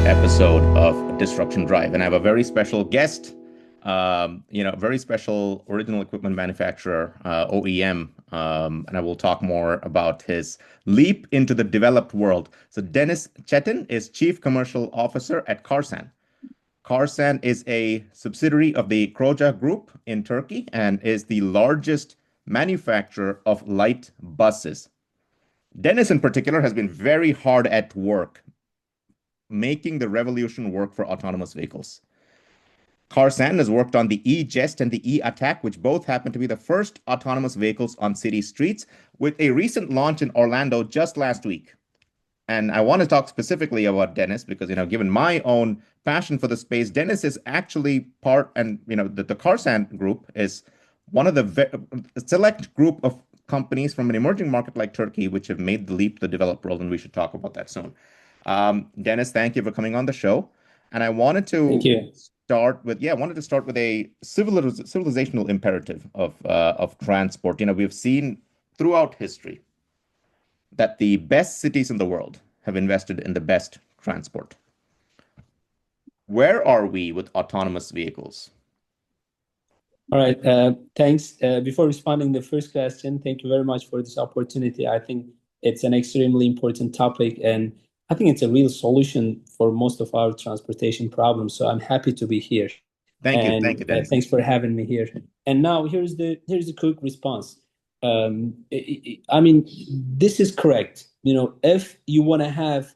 episode of Disruption Drive, and I have a very special guest, very special original equipment manufacturer, OEM, and I will talk more about his leap into the developed world. So Deniz Cetin is Chief Commercial Officer at Karsan. Karsan is a subsidiary of the Kroja Group in Turkey and is the largest manufacturer of light buses. Deniz, in particular, has been very hard at work making the revolution work for autonomous vehicles. Karsan has worked on the E-Jest and the E-Attack, which both happen to be the first autonomous vehicles on city streets, with a recent launch in Orlando just last week. And I want to talk specifically about Deniz because, given my own passion for the space, Deniz is actually part, and, the Karsan group is one of the select group of companies from an emerging market like Turkey, which have made the leap to the developed world, and we should talk about that soon. Deniz, thank you for coming on the show. And I wanted Thank to you. start with a civilizational imperative of transport. We've seen throughout history that the best cities in the world have invested in the best transport. Where are we with autonomous vehicles? All right. Thanks. Before responding to the first question, thank you very much for this opportunity. I think it's an extremely important topic, and I think it's a real solution for most of our transportation problems. So I'm happy to be here. Thank you, Deniz. Thanks for having me here. And now here's the quick response. I mean, this is correct. If you want to have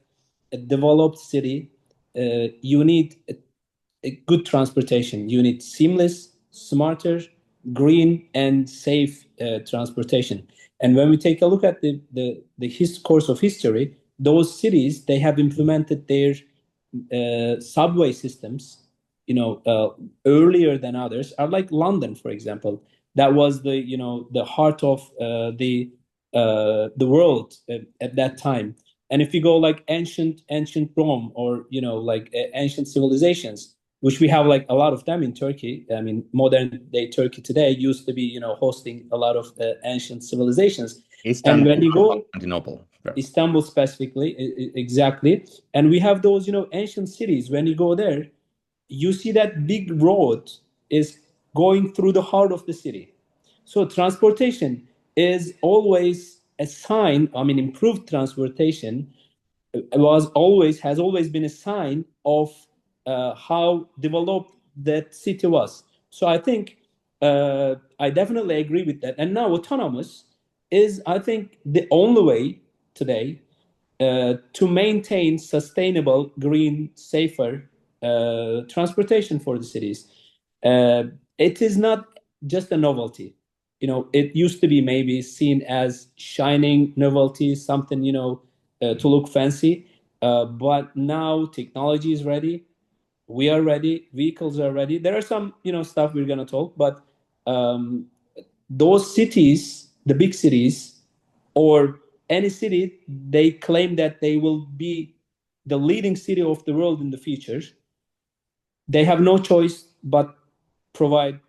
a developed city, you need a good transportation. You need seamless, smarter, green, and safe transportation. And when we take a look at the course of history, those cities, they have implemented their subway systems, earlier than others. Are like London, for example. That was the heart of the world at that time. And if you go like ancient Rome, or ancient civilizations, which we have like a lot of them in Turkey. I mean, modern day Turkey today used to be hosting a lot of ancient civilizations. Istanbul, And when you go Constantinople. Istanbul specifically, exactly, and we have those ancient cities. When you go there, you see that big road is going through the heart of the city. So transportation is always a sign. I mean, improved transportation has always been a sign of how developed that city was. So I think I definitely agree with that. And now autonomous is, I think, the only way today to maintain sustainable, green, safer transportation for the cities. It is not just a novelty. It used to be maybe seen as shining novelty, something, to look fancy. But now technology is ready. We are ready. Vehicles are ready. There are some, stuff we're going to talk, but those cities, the big cities, or any city, they claim that they will be the leading city of the world in the future. They have no choice but provide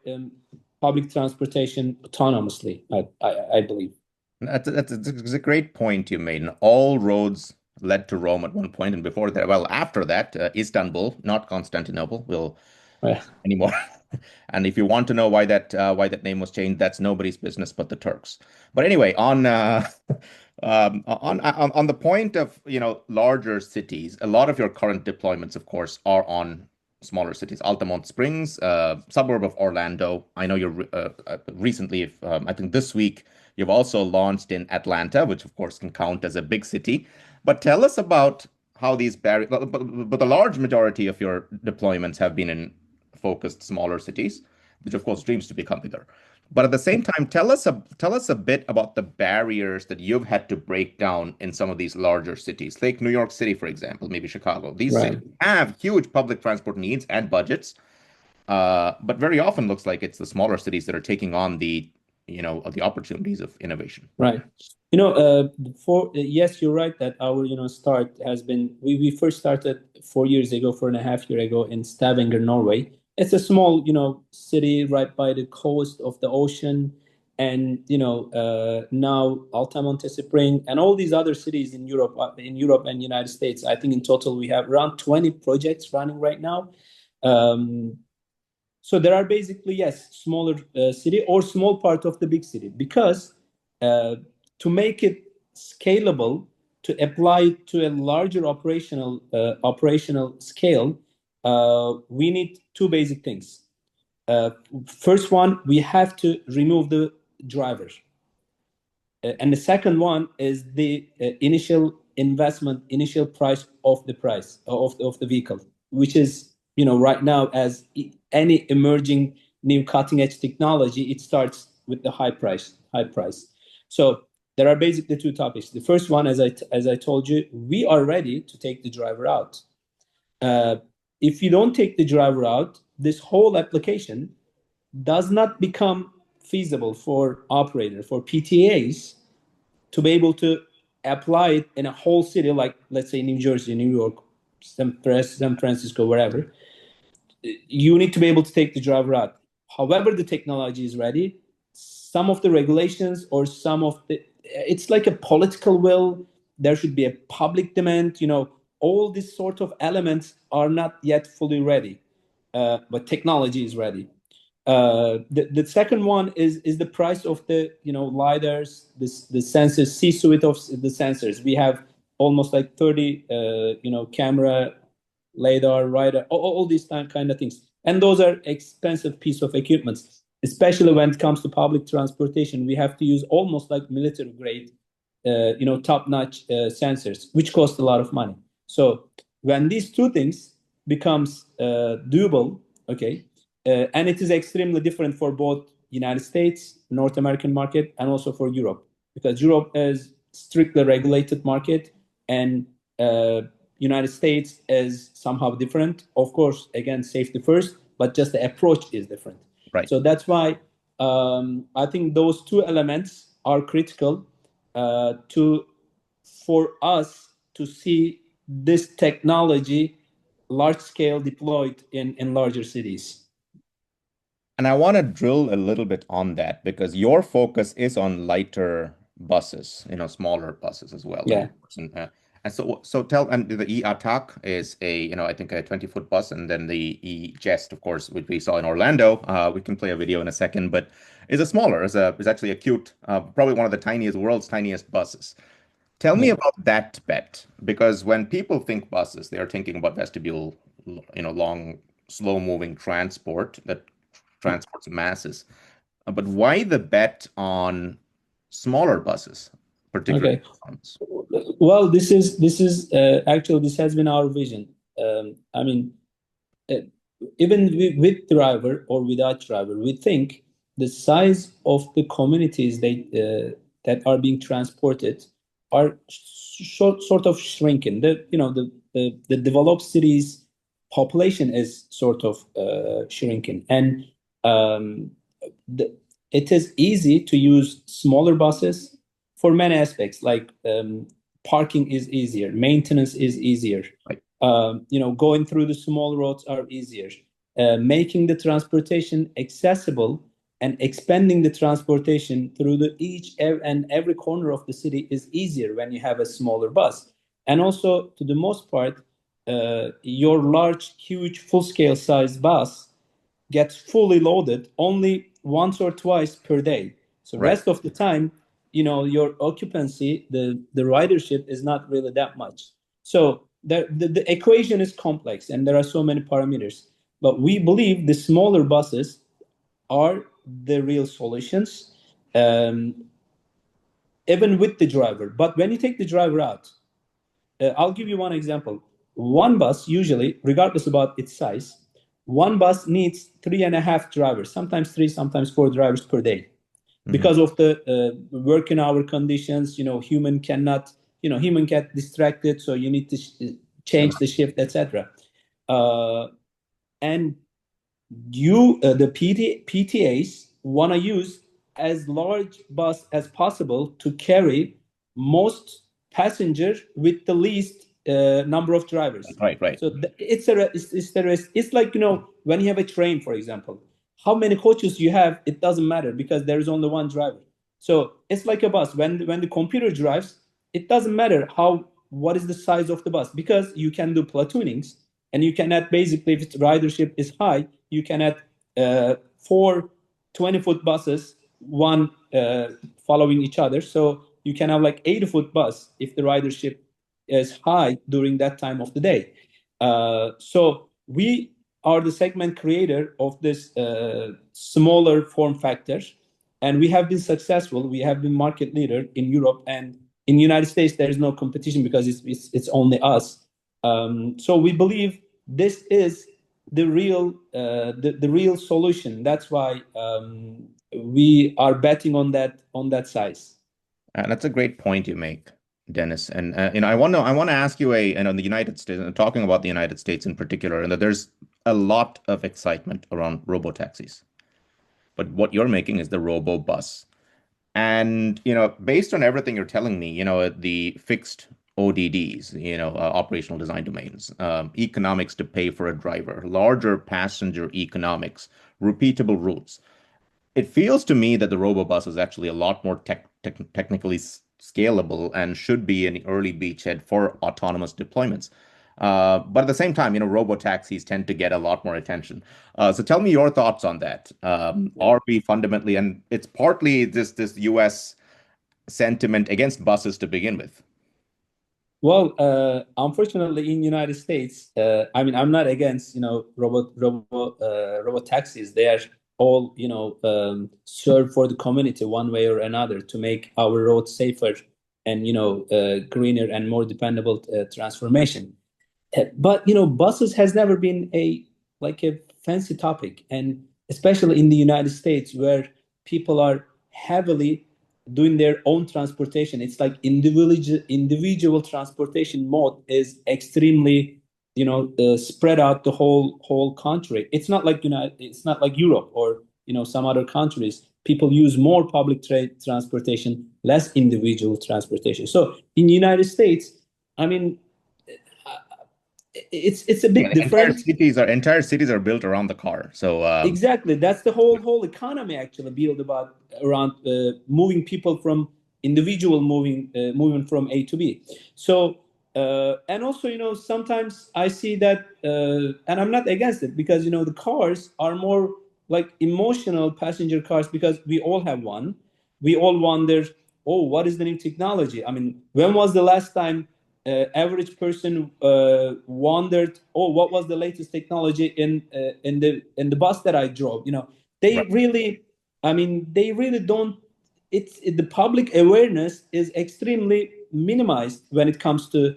public transportation autonomously, I believe. That's a great point you made. And all roads led to Rome at one point, and before that, well, after that, Istanbul, not Constantinople, will anymore. And if you want to know why that name was changed, that's nobody's business but the Turks. But anyway, on the point of larger cities, a lot of your current deployments, of course, are on smaller cities. Altamont Springs, suburb of Orlando. I know you're recently, I think this week, you've also launched in Atlanta, which of course can count as a big city. But tell us about how these barriers, but the large majority of your deployments have been in focused smaller cities, which of course dreams to become bigger. But at the same time, tell us a bit about the barriers that you've had to break down in some of these larger cities, like New York City, for example, maybe Chicago. These cities have huge public transport needs and budgets, but very often looks like it's the smaller cities that are taking on the opportunities of innovation. Right. Yes, you're right that our start has been, we first started 4 years ago, 4.5 years ago in Stavanger, Norway. It's a small city right by the coast of the ocean, And now Altamont, Spring, and all these other cities in Europe and United States. I think in total we have around 20 projects running right now. Um, so there are basically, yes, smaller city or small part of the big city, because uh, to make it scalable, to apply to a larger operational scale, we need two basic things. Uh, First one, we have to remove the driver. And the second one is the initial investment, initial price of the vehicle, which is, right now, as any emerging new cutting edge technology, it starts with the high price. So there are basically two topics. The first one, as I told you, we are ready to take the driver out. Uh, if you don't take the driver out, this whole application does not become feasible for operator, for PTAs, to be able to apply it in a whole city, like let's say New Jersey, New York, San Francisco, wherever. You need to be able to take the driver out. However, the technology is ready. Some of the regulations, or it's like a political will. There should be a public demand. All these sort of elements are not yet fully ready, but technology is ready. The second one is the price of the lidars, the sensors, C-suite of the sensors. We have almost like 30 camera, lidar, radar, all these kind of things, and those are expensive piece of equipment, especially when it comes to public transportation. We have to use almost like military grade, top-notch sensors, which cost a lot of money. So when these two things becomes doable, okay, and it is extremely different for both United States, North American market, and also for Europe, because Europe is strictly regulated market, and United States is somehow different. Of course, again, safety first, but just the approach is different. Right. So that's why I think those two elements are critical to for us to see this technology large scale deployed in larger cities. And I want to drill a little bit on that because your focus is on lighter buses, smaller buses as well. And Yeah. of course, and so tell, and the e-Attack is I think a 20-foot bus, and then the e-Jest, of course, which we saw in Orlando. We can play a video in a second, but is a smaller, is actually a cute, probably one of the world's tiniest buses. Tell me Yeah. about that bet, because when people think buses, they are thinking about vestibule, long, slow-moving transport that transports masses. But why the bet on smaller buses, particularly Okay. ones? Well, this is actually, this has been our vision. I mean, uh, even with driver or without driver, we think the size of the communities that are being transported are sort of shrinking. The developed cities population is sort of shrinking, and um, the, it is easy to use smaller buses for many aspects, like parking is easier, maintenance is easier, Right. going through the small roads are easier. Making the transportation accessible and expanding the transportation through each and every corner of the city is easier when you have a smaller bus. And also, to the most part, your large, huge, full-scale size bus gets fully loaded only once or twice per day. So Right. rest of the time, your occupancy, the ridership is not really that much. So the equation is complex, and there are so many parameters. But we believe the smaller buses are the real solutions, um, even with the driver. But when you take the driver out, I'll give you one example. One bus, usually, regardless about its size, one bus needs 3.5 drivers, sometimes three, sometimes four drivers per day, Hmm. because of the working hour conditions. Human get distracted, so you need to change the shift, etc. Uh, and the PTAs want to use as large bus as possible to carry most passenger with the least number of drivers. Right. Right. So it's like when you have a train, for example. how many coaches you have, it doesn't matter because there is only one driver. So it's like a bus. When the computer drives, it doesn't matter how what is the size of the bus because you can do platoonings and you can add basically if ridership is high, you can add four 20-foot buses, one following each other. So you can have like 80-foot bus if the ridership is high during that time of the day. So we are the segment creator of this smaller form factor, and we have been successful. We have been market leader in Europe, and in the United States there is no competition because it's only us. So we believe this is the real solution. That's why we are betting on that size. And that's a great point you make, Dennis. And I want to ask you the United States, and talking about the United States in particular, and that there's a lot of excitement around robo-taxis. But what you're making is the robo-bus. And, based on everything you're telling me, the fixed ODDs, operational design domains, economics to pay for a driver, larger passenger economics, repeatable routes. It feels to me that the Robobus is actually a lot more technically scalable and should be an early beachhead for autonomous deployments. But at the same time, robo-taxis tend to get a lot more attention. So tell me your thoughts on that. Yeah. Are we fundamentally, and it's partly this US sentiment against buses to begin with. Well, unfortunately, in United States, I mean, I'm not against robot taxis. They are all serve for the community one way or another to make our roads safer and greener and more dependable transformation. But buses has never been a fancy topic, and especially in the United States where people are heavily doing their own transportation. It's like individual transportation mode is extremely spread out the whole country. It's not like Europe or some other countries. People use more public transportation, less individual transportation. So in the United States, I mean, it's a Yeah, bit different. entire cities are built around the car. So Exactly, that's the whole economy actually built about around moving people from individual moving from A to B. So and also sometimes I see that and I'm not against it because the cars are more like emotional passenger cars because we all have one. We all wonder, oh, what is the new technology? I mean, when was the last time average person wondered, oh, what was the latest technology in the bus that I drove? They right. really, I mean, they really don't. The public awareness is extremely minimized when it comes to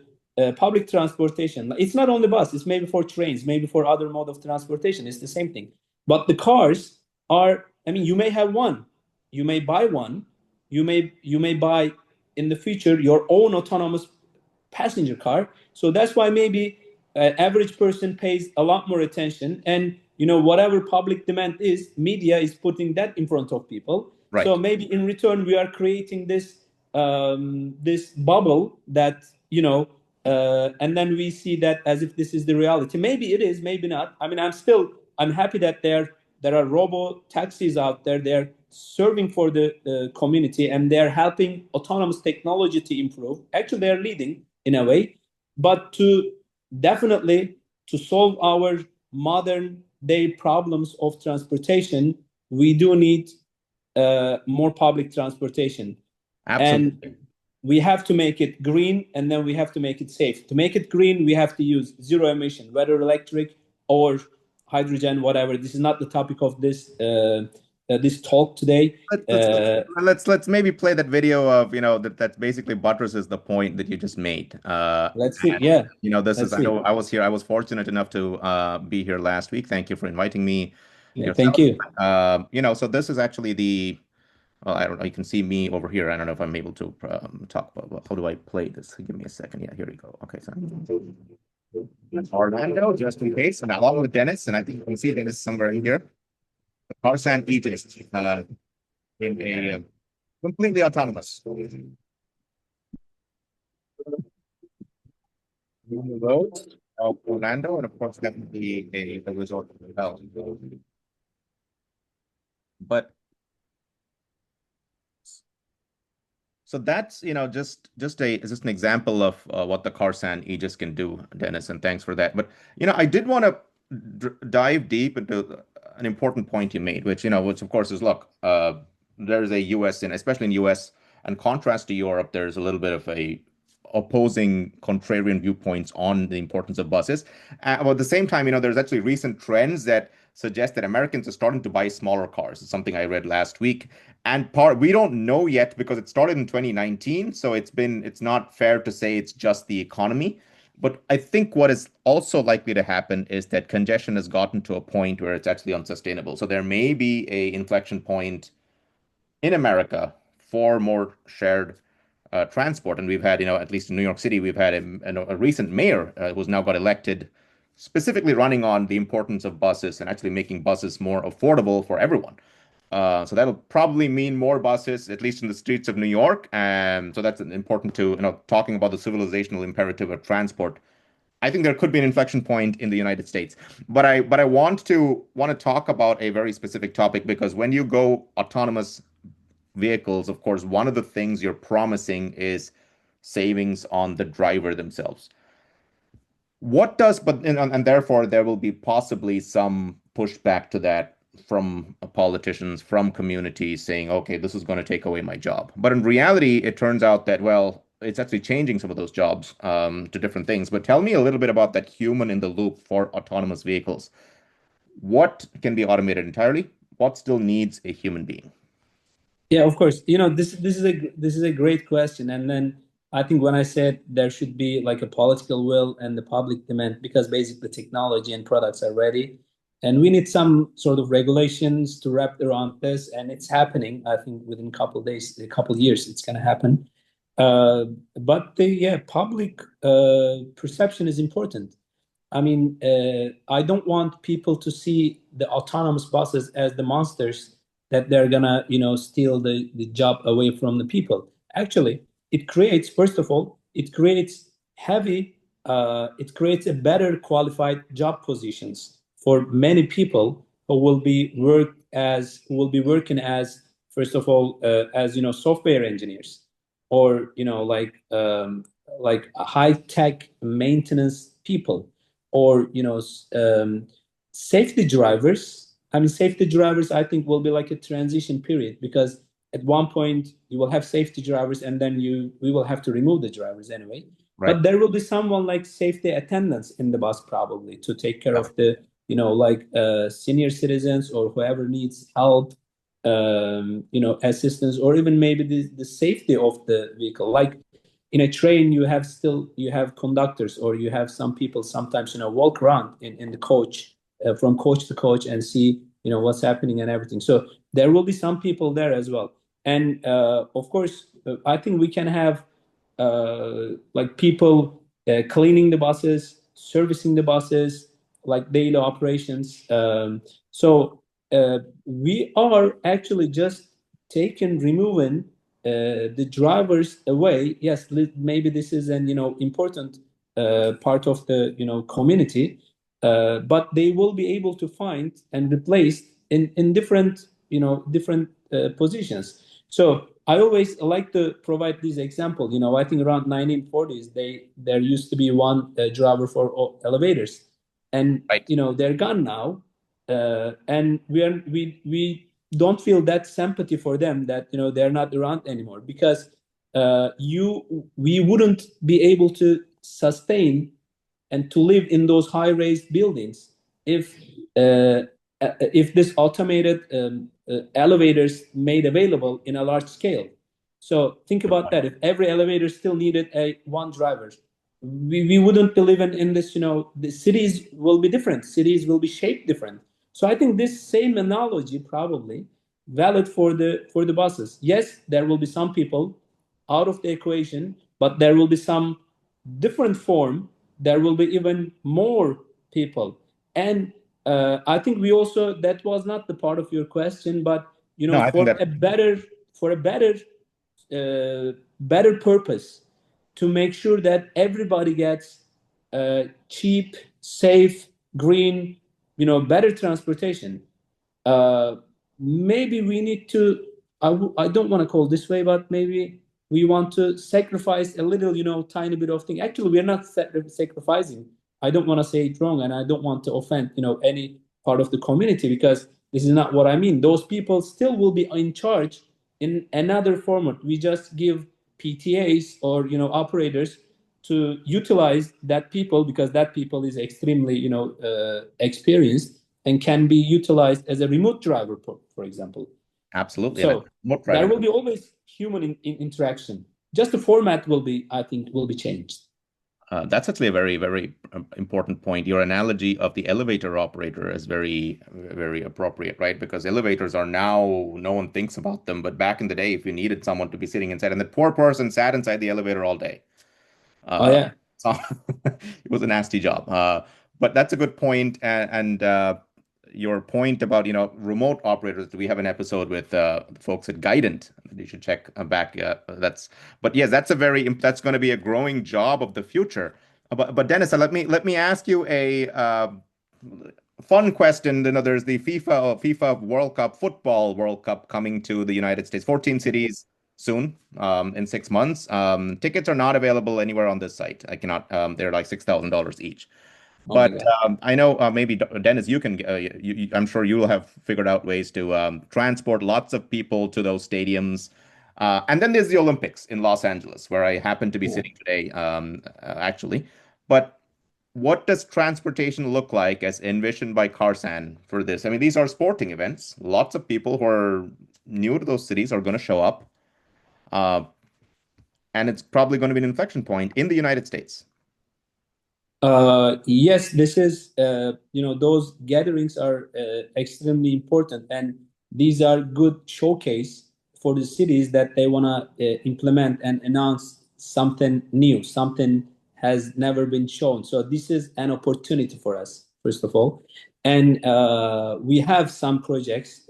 public transportation. It's not only bus; it's maybe for trains, maybe for other mode of transportation. It's the same thing. But the cars are. I mean, you may have one, you may buy one, you may buy in the future your own autonomous passenger car. So that's why maybe average person pays a lot more attention, and whatever public demand is, media is putting that in front of people. So Right. maybe in return, we are creating this bubble that and then we see that as if this is the reality. Maybe it is, maybe not. I mean, I'm happy that there are robo taxis out there. They're serving for the community and they're helping autonomous technology to improve. Actually, they're leading in a way, but to definitely to solve our modern day problems of transportation, we do need more public transportation, and Absolutely. we have to make it green, and then we have to make it safe. To make it green, we have to use zero emission, whether electric or hydrogen, whatever. This is not the topic of this talk today. Let's let's let's let's maybe play that video of that basically buttresses the point that you just made. Let's see. And Yeah, this is let's I see. know I was fortunate enough to be here last week. Thank you for inviting me Yeah, thank yourself. you. So this is actually the well, I don't know. You can see me over here. I don't know if I'm able to talk about how do I play this. Give me a second. Yeah, here we go. Okay, so Orlando, just in case, and along with Dennis, and I think you can see Dennis somewhere in here. The Karsan Egypt in a completely autonomous. The roads of Orlando, and of course, definitely a resort hotel. But so that's, just an example of what the Karsan Aegis can do, Dennis, and thanks for that. But I did want to dive deep into an important point you made, which of course is, look, there's a U.S. and especially in U.S. and contrast to Europe, there's a little bit of a opposing contrarian viewpoints on the importance of buses. But at the same time, there's actually recent trends that suggest that Americans are starting to buy smaller cars. It's something I read last week. And we don't know yet because it started in 2019, so it's not fair to say it's just the economy. But I think what is also likely to happen is that congestion has gotten to a point where it's actually unsustainable. So there may be a inflection point in America for more shared transport. And we've had, at least in New York City, we've had a recent mayor who's now got elected, specifically running on the importance of buses and actually making buses more affordable for everyone. So that'll probably mean more buses, at least in the streets of New York. And so that's important to, talking about the civilizational imperative of transport. I think there could be an inflection point in the United States. But I want to talk about a very specific topic, because when you go autonomous vehicles, of course, one of the things you're promising is savings on the driver themselves. And therefore there will be possibly some pushback to that from politicians, from communities saying, okay, this is going to take away my job. But in reality, it turns out that, well, it's actually changing some of those jobs to different things. But tell me a little bit about that human in the loop for autonomous vehicles. What can be automated entirely? What still needs a human being? Yeah, of course. This is a great question. And then I think when I said there should be like a political will and the public demand, because basically technology and products are ready, and we need some sort of regulations to wrap around this, and it's happening. I think within a couple of days, a couple of years, it's going to happen. Uh, but the yeah, public perception is important. I mean, I don't want people to see the autonomous buses as the monsters that they're gonna, steal the job away from the people. Actually, it creates, first of all, it creates a better qualified job positions for many people who will be working as, first of all, as software engineers, or like high tech maintenance people, or safety drivers. I mean, safety drivers, I think, will be like a transition period, because at one point you will have safety drivers, and then we will have to remove the drivers anyway. Right. But there will be someone like safety attendants in the bus, probably, to take care Yeah. of the like senior citizens or whoever needs help, assistance, or even maybe the safety of the vehicle. Like in a train, you have conductors, or you have some people sometimes walk around in the coach, from coach to coach, and see what's happening and everything. So there will be some people there as well. And of course, I think we can have like people cleaning the buses, servicing the buses, like daily operations. We are actually just removing the drivers away. Yes, maybe this is an important part of the community, but they will be able to find and replace in different different positions. So I always like to provide this example. I think around 1940s, there used to be one driver for elevators, and Right. they're gone now, and we don't feel that sympathy for them, that they're not around anymore, because we wouldn't be able to sustain and to live in those high raised buildings if this automated elevators made available in a large scale. So think Good about point. that. If every elevator still needed a one driver, we wouldn't be living in this. The cities will be different. Cities will be shaped different. So I think this same analogy probably valid for the buses. Yes, there will be some people out of the equation, but there will be some different form. There will be even more people. And I think we also, that was not the part of your question, but No, I think that for a better purpose, to make sure that everybody gets cheap, safe, green, better transportation. Uh, maybe we need to, I don't want to call this way, but maybe we want to sacrifice a little, tiny bit of thing. Actually, we're not sacrificing. I don't want to say it wrong, and I don't want to offend, any part of the community, because this is not what I mean. Those people still will be in charge in another format. We just give PTAs or, operators to utilize that people, because that people is extremely, experienced and can be utilized as a remote driver, for example. Absolutely. And So remote there driving. will be always human interaction. Just the format will be, I think, will be changed. That's actually a very, very important point. Your analogy of the elevator operator is very, very appropriate, right? Because elevators are now, no one thinks about them. But back in the day, if you needed someone to be sitting inside, and the poor person sat inside the elevator all day, Oh uh, yeah. so it was a nasty job. But that's a good point. And your point about, remote operators, we have an episode with the folks at Guidant that you should check back. But yes, that's going to be a growing job of the future. But Dennis, let me ask you a fun question. There's the FIFA World Cup, football World Cup coming to the United States, 14 cities soon, in 6 months. Tickets are not available anywhere on this site. I cannot. They're like $6,000 each. Oh my But God. I know maybe Dennis, you can. I'm sure you will have figured out ways to transport lots of people to those stadiums. And then there's the Olympics in Los Angeles, where I happen to be Yeah. sitting today, actually. But what does transportation look like as envisioned by Karsan for this? I mean, these are sporting events. Lots of people who are new to those cities are going to show up, uh, and it's probably going to be an inflection point in the United States. Yes, this is, those gatherings are extremely important, and these are good showcase for the cities that they want to implement and announce something new, something has never been shown. So this is an opportunity for us, first of all. And we have some projects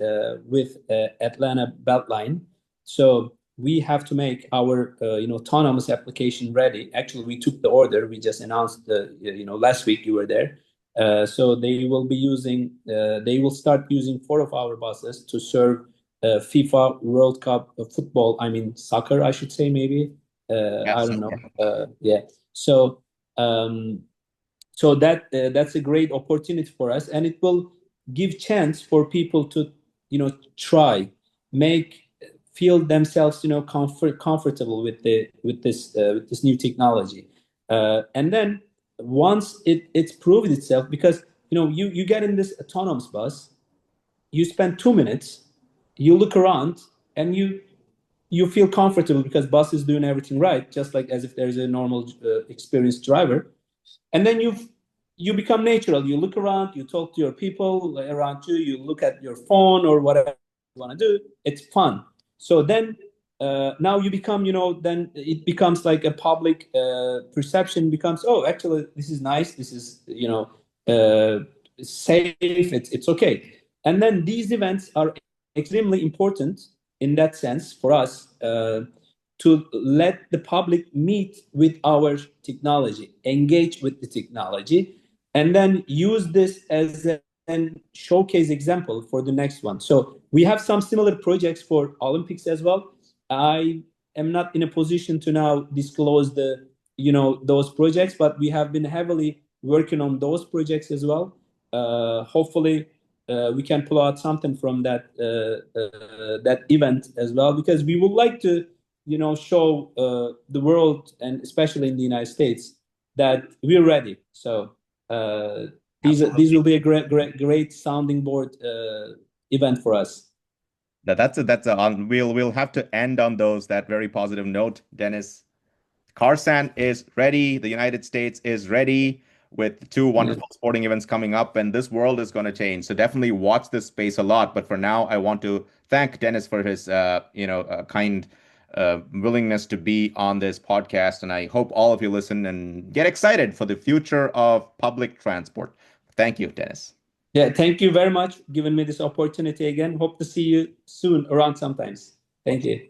with Atlanta Beltline. So we have to make our autonomous application ready. Actually, we took the order. We just announced the last week you were there. So they will start using 4 of our buses to serve FIFA World Cup football. I mean soccer, I should say maybe. I Yes. don't know. Yeah. So um, that's a great opportunity for us, and it will give chance for people to try, make, feel themselves comfortable with this new technology, and then once it's proved itself, because you get in this autonomous bus, you spend 2 minutes, you look around, and you feel comfortable because bus is doing everything right, just like as if there's a normal experienced driver. And then you become natural. You look around, you talk to your people around you, you look at your phone or whatever you want to do. It's fun. So then now you become, then it becomes like a public perception becomes, oh, actually this is nice, this is safe, it's okay. And then these events are extremely important in that sense for us, to let the public meet with our technology, engage with the technology, and then use this as a showcase example for the next one. So we have some similar projects for Olympics as well. I am not in a position to now disclose those projects, but we have been heavily working on those projects as well. Hopefully, we can pull out something from that event as well, because we would like to show the world, and especially in the United States, that we're ready. So uh, these Absolutely. will be a great sounding board event for us. We'll have to end on that very positive note, Dennis. Karsan is ready. The United States is ready with two Yeah. wonderful sporting events coming up, and this world is going to change. So definitely watch this space a lot. But for now, I want to thank Dennis for his, kind willingness to be on this podcast, and I hope all of you listen and get excited for the future of public transport. Thank you, Dennis. Yeah, thank you very much for giving me this opportunity again. Hope to see you soon around sometimes. Thank Hope you.